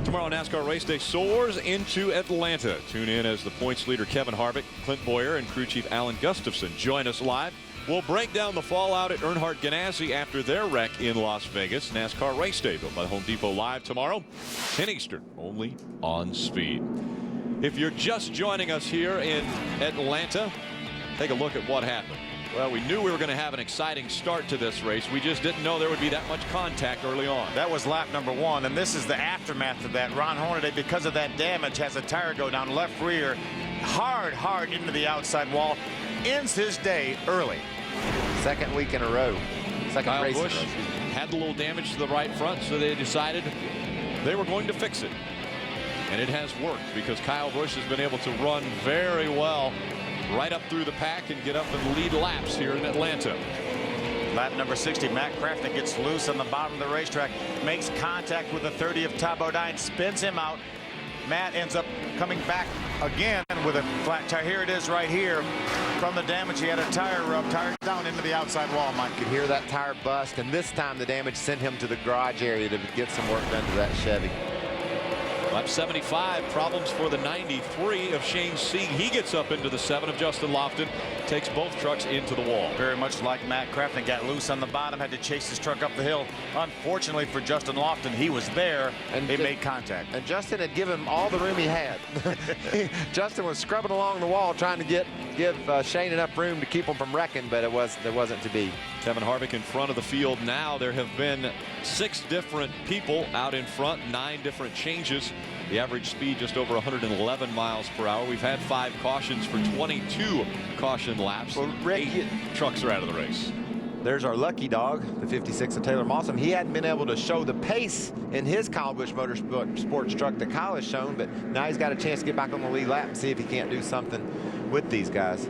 Tomorrow, NASCAR Race Day soars into Atlanta. Tune in as the points leader Kevin Harvick, Clint Boyer, and crew chief Alan Gustafson join us live. We'll break down the fallout at Earnhardt Ganassi after their wreck in Las Vegas. NASCAR Race Day built by Home Depot live tomorrow, 10 Eastern, only on Speed. If you're just joining us here in Atlanta, take a look at what happened. Well, we knew we were going to have an exciting start to this race. We just didn't know there would be that much contact early on. That was lap number 1, and this is the aftermath of that. Ron Hornaday, because of that damage, has a tire go down left rear, hard into the outside wall, ends his day early. Second week in a row. Kyle Busch had a little damage to the right front, so they decided they were going to fix it. And it has worked because Kyle Busch has been able to run very well right up through the pack and get up and lead laps here in Atlanta. Lap number 60, Matt Crafton gets loose on the bottom of the racetrack, makes contact with the 30 of Todd Bodine, spins him out. Matt ends up coming back again with a flat tire. Here it is right here. From the damage, he had a tire rub, tire down into the outside wall, Mike. You could hear that tire bust, and this time the damage sent him to the garage area to get some work done to that Chevy. Lap 75, problems for the 93 of Shane Sieg. He gets up into the 7 of Justin Lofton, takes both trucks into the wall. Very much like Matt Crafton, got loose on the bottom, had to chase his truck up the hill. Unfortunately for Justin Lofton, he was there, and they made contact. And Justin had given him all the room he had. Justin was scrubbing along the wall trying to give Shane enough room to keep him from wrecking, but there wasn't to be. Kevin Harvick in front of the field now. There have been 6 different people out in front, 9 different changes. The average speed just over 111 miles per hour. We've had 5 cautions for 22 caution laps. Well, Rick, 8 trucks are out of the race. There's our lucky dog, the 56 of Taylor Mawson. He hadn't been able to show the pace in his Kyle Busch Motorsports truck that Kyle has shown, but now he's got a chance to get back on the lead lap and see if he can't do something with these guys.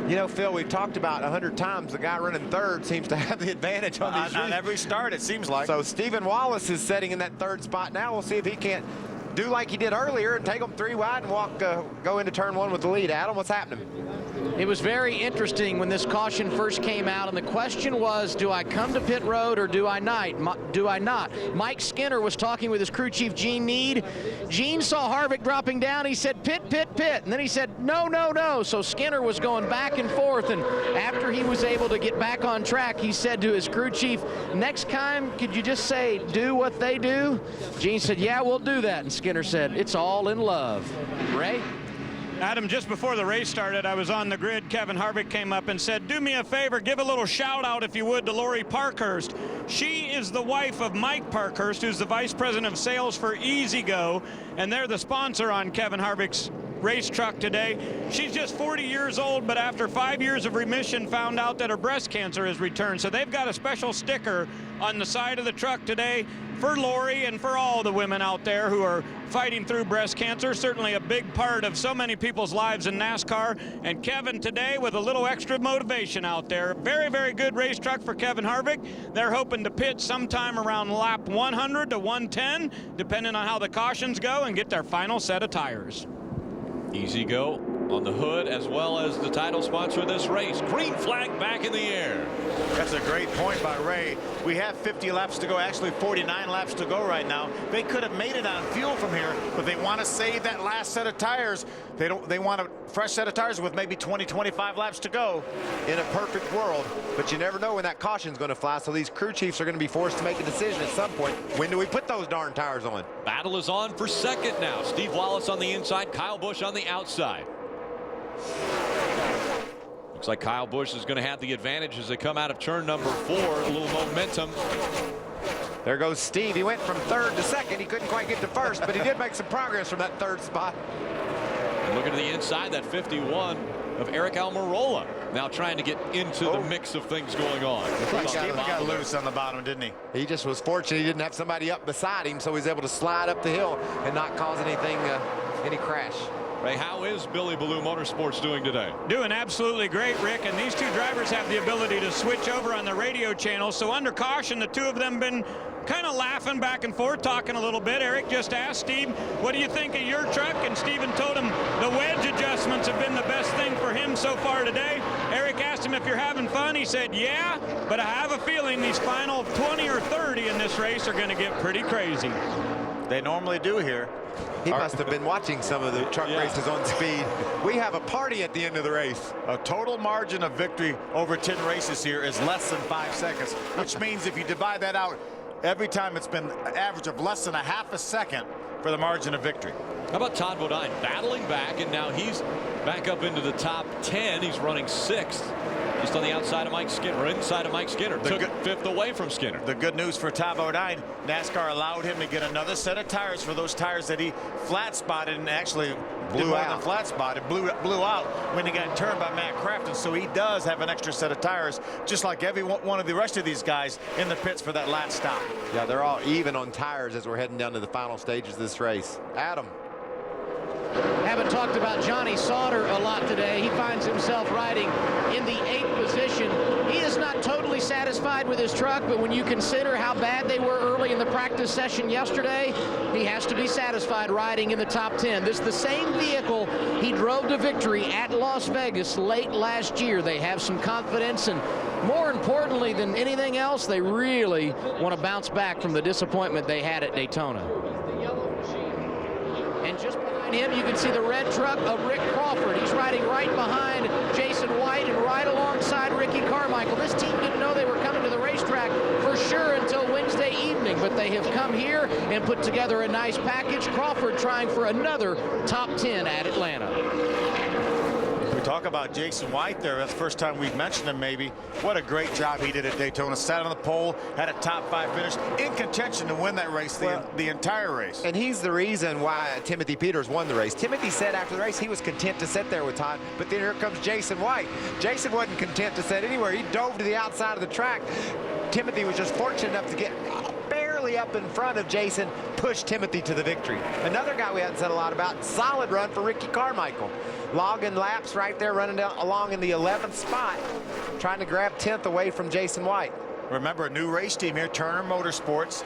You know, Phil, we've talked about 100 times the guy running third seems to have the advantage on these on every start, it seems like. So Stephen Wallace is sitting in that 3rd spot now. We'll see if he can't do like he did earlier and take them 3 wide and go into turn 1 with the lead. Adam, what's happening? It was very interesting when this caution first came out, and the question was, do I come to pit road or do I not? Mike Skinner was talking with his crew chief, Gene Need. Gene saw Harvick dropping down. He said, pit, pit, pit. And then he said, no, no, no. So Skinner was going back and forth, and after he was able to get back on track, he said to his crew chief, next time, could you just say, do what they do? Gene said, yeah, we'll do that. And Skinner said, it's all in love. Ray? Adam, just before the race started, I was on the grid. Kevin Harvick came up and said, do me a favor, give a little shout out, if you would, to Lori Parkhurst. She is the wife of Mike Parkhurst, who's the vice president of sales for Easy Go, and they're the sponsor on Kevin Harvick's race truck today. She's just 40 years old, but after 5 years of remission, found out that her breast cancer has returned. So they've got a special sticker on the side of the truck today for Lori and for all the women out there who are fighting through breast cancer. Certainly a big part of so many people's lives in NASCAR. And Kevin today with a little extra motivation out there. Very, very good race truck for Kevin Harvick. They're hoping to pit sometime around lap 100 to 110, depending on how the cautions go, and get their final set of tires. Easy Go on the hood, as well as the title sponsor of this race. Green flag back in the air. That's a great point by Ray. We have 50 laps to go, actually 49 laps to go right now. They could have made it on fuel from here, but they want to save that last set of tires. They want a fresh set of tires with maybe 20, 25 laps to go. In a perfect world, but you never know when that caution's going to fly, so these crew chiefs are going to be forced to make a decision at some point. When do we put those darn tires on? Battle is on for second now. Steve Wallace on the inside, Kyle Busch on the outside. Looks like Kyle Busch is going to have the advantage as they come out of turn number 4. A little momentum. There goes Steve. He went from 3rd to 2nd. He couldn't quite get to 1st, but he did make some progress from that 3rd spot. And looking to the inside, that 51 of Eric Almirola now trying to get into the mix of things going on. Steve got loose on the bottom, didn't he? He just was fortunate he didn't have somebody up beside him, so he was able to slide up the hill and not cause anything, any crash. Ray, how is Billy Ballou Motorsports doing today? Doing absolutely great, Rick, and these two drivers have the ability to switch over on the radio channel. So under caution, the two of them been kind of laughing back and forth, talking a little bit. Eric just asked Steve, what do you think of your truck? And Steven told him the wedge adjustments have been the best thing for him so far today. Eric asked him if you're having fun. He said, yeah, but I have a feeling these final 20 or 30 in this race are going to get pretty crazy. They normally do here. He must have been watching some of the truck races on Speed. We have a party at the end of the race. A total margin of victory over 10 races here is less than 5 seconds, which means if you divide that out, every time it's been an average of less than a half a second for the margin of victory. How about Todd Bodine battling back, and now he's back up into the top 10. He's running 6th. Just on the outside of Mike Skinner, or inside of Mike Skinner. Took 5th away from Skinner. The good news for Todd Bodine, NASCAR allowed him to get another set of tires for those tires that he flat spotted and actually blew out. Flat spotted, blew out when he got turned by Matt Crafton. So he does have an extra set of tires, just like every one of the rest of these guys in the pits for that last stop. Yeah, they're all even on tires as we're heading down to the final stages of this race. Adam. Haven't talked about Johnny Sauter a lot today. He finds himself riding in the 8th position. He is not totally satisfied with his truck, but when you consider how bad they were early in the practice session yesterday, he has to be satisfied riding in the top 10. This is the same vehicle he drove to victory at Las Vegas late last year. They have some confidence, and more importantly than anything else, they really want to bounce back from the disappointment they had at Daytona. And just behind him, you can see the red truck of Rick Crawford. He's riding right behind Jason White and right alongside Ricky Carmichael. This team didn't know they were coming to the racetrack for sure until Wednesday evening, but they have come here and put together a nice package. Crawford trying for another top 10 at Atlanta. Talk about Jason White there. That's the first time we've mentioned him maybe. What a great job he did at Daytona. Sat on the pole, had a top 5 finish, in contention to win that race, the entire race. And he's the reason why Timothy Peters won the race. Timothy said after the race he was content to sit there with Todd, but then here comes Jason White. Jason wasn't content to sit anywhere. He dove to the outside of the track. Timothy was just fortunate enough to get barely up in front of Jason, pushed Timothy to the victory. Another guy we hadn't said a lot about, solid run for Ricky Carmichael. Logging laps right there, running down along in the 11th spot, trying to grab 10th away from Jason White. Remember, a new race team here, Turner Motorsports.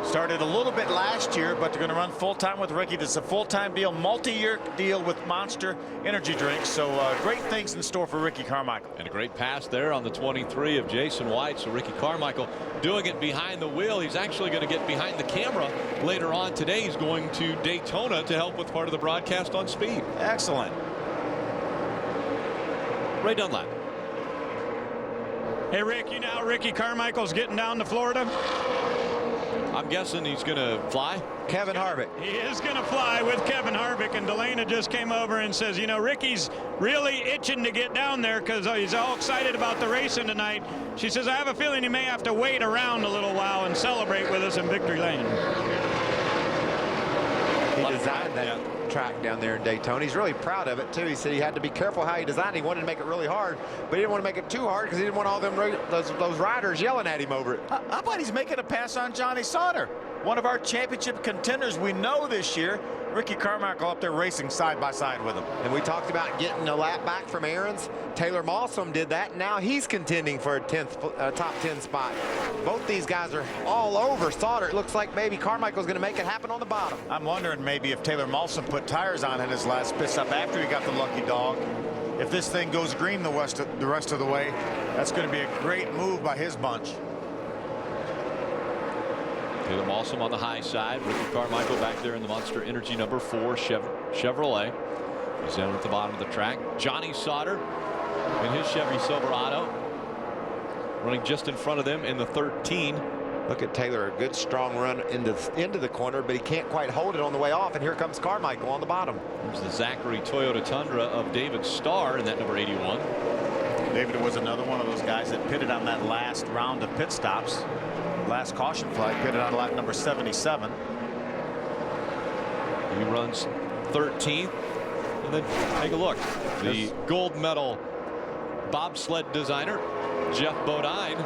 Started a little bit last year, but they're going to run full-time with Ricky. This is a full-time deal, multi-year deal with Monster Energy Drinks. So great things in store for Ricky Carmichael. And a great pass there on the 23 of Jason White. So Ricky Carmichael doing it behind the wheel. He's actually going to get behind the camera later on today. He's going to Daytona to help with part of the broadcast on Speed. Excellent. Ray Dunlap. Hey, Rick, you know how Ricky Carmichael's getting down to Florida? I'm guessing he's going to fly. Kevin Harvick. He is going to fly with Kevin Harvick, and Delana just came over and says, you know, Ricky's really itching to get down there because he's all excited about the racing tonight. She says, I have a feeling he may have to wait around a little while and celebrate with us in Victory Lane. He designed that track down there in Daytona. He's really proud of it too. He said he had to be careful how he designed it. He wanted to make it really hard, but he didn't want to make it too hard because he didn't want all them those riders yelling at him over it. How about he's making a pass on Johnny Sauter, one of our championship contenders we know this year. Ricky Carmichael up there racing side by side with him. And we talked about getting a lap back from Aaron's. Taylor Malsom did that. And now he's contending for a top 10 spot. Both these guys are all over Sauter. It looks like maybe Carmichael's going to make it happen on the bottom. I'm wondering maybe if Taylor Malsom put tires on in his last pit stop after he got the lucky dog. If this thing goes green the rest of the way, that's going to be a great move by his bunch. Taylor Malsom on the high side. Ricky Carmichael back there in the Monster Energy number 4 Chevrolet. He's down at the bottom of the track. Johnny Sauter in his Chevy Silverado running just in front of them in the 13. Look at Taylor, a good strong run into the corner, but he can't quite hold it on the way off, and here comes Carmichael on the bottom. There's the Zachary Toyota Tundra of David Starr in that number 81. David was another one of those guys that pitted on that last round of pit stops. Last caution flag, pitted on lap number 77. He runs 13th. And then take a look. The gold medal bobsled designer, Jeff Bodine,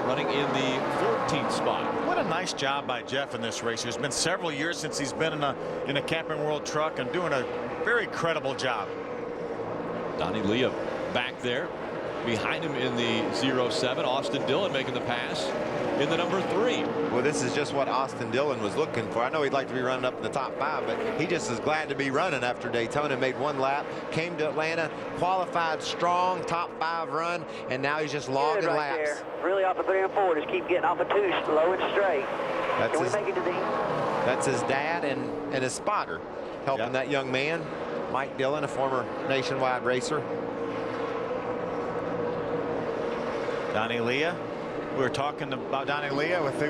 running in the 14th spot. What a nice job by Jeff in this race. It's been several years since he's been in a Camping World truck and doing a very credible job. Donnie Leah back there. Behind him in the 07, Austin Dillon making the pass in the number 3. Well, this is just what Austin Dillon was looking for. I know he'd like to be running up in the top 5, but he just is glad to be running after Daytona. Made one lap, came to Atlanta, qualified strong, top 5 run, and now he's just logging laps. There. Really off the 3 and 4, just keep getting off of 2, low and straight. That's Can we make it to the That's his dad and his spotter helping that young man. Mike Dillon, a former nationwide racer. Donnie Leah. We were talking about Donnie Leah. If we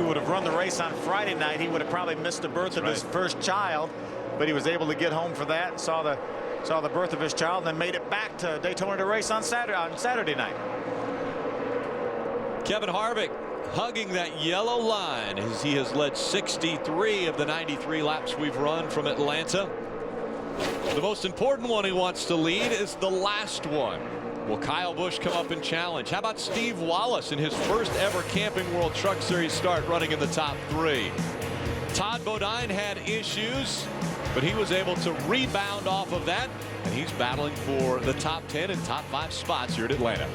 would have run the race on Friday night, he would have probably missed the birth of his first child, but he was able to get home for that and saw the birth of his child, and then made it back to Daytona to race on Saturday night. Kevin Harvick hugging that yellow line as he has led 63 of the 93 laps we've run from Atlanta. The most important one he wants to lead is the last one. Will Kyle Busch come up and challenge? How about Steve Wallace in his first ever Camping World Truck Series start running in the top 3? Todd Bodine had issues, but he was able to rebound off of that, and he's battling for the top 10 and top 5 spots here at Atlanta.